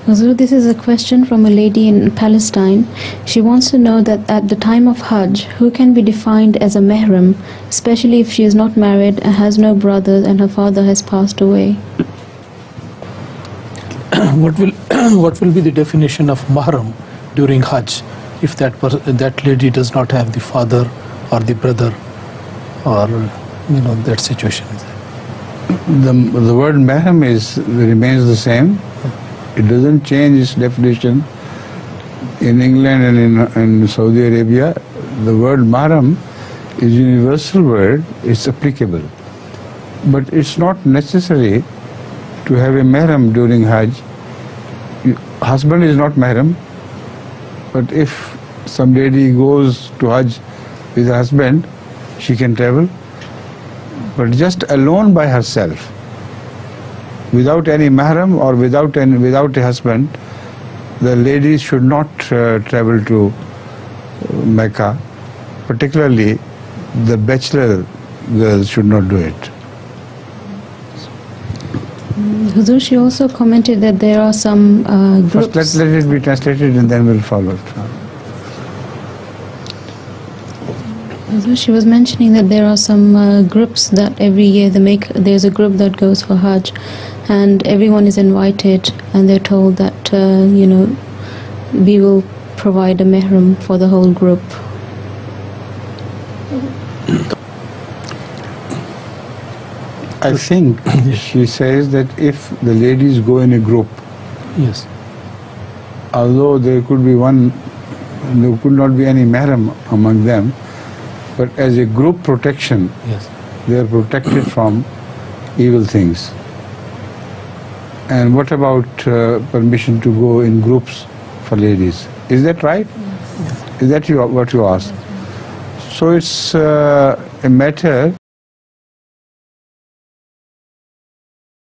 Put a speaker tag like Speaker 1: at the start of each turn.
Speaker 1: Huzur, this is a question from a lady in Palestine. She wants to know that at the time of Hajj, who can be defined as a mahram, especially if she is not married and has no brothers and her father has passed away?
Speaker 2: What will be the definition of mahram during Hajj if that lady does not have the father or the brother, or that situation?
Speaker 3: The word mahram remains the same. It doesn't change its definition. In England and in Saudi Arabia, the word mahram is a universal word. It's applicable, but it's not necessary to have a mahram during Hajj. Husband is not mahram, but if some lady goes to Hajj with her husband, she can travel, but just alone by herself, without any mahram or without a husband, the ladies should not travel to Mecca. Particularly, the bachelor girls should not do it.
Speaker 1: Huzur, she also commented that there are some groups...
Speaker 3: First, let it be translated and then we'll follow it.
Speaker 1: Huzur, she was mentioning that there are some groups that every year there's a group that goes for Hajj, and everyone is invited and they're told that, we will provide a mahram for the whole group.
Speaker 3: I think she says that if the ladies go in a group,
Speaker 2: yes,
Speaker 3: although there could not be any mahram among them, but as a group protection,
Speaker 2: yes,
Speaker 3: they are protected from evil things. And what about permission to go in groups for ladies? Is that right? Yes. Is that what you asked? So it's a matter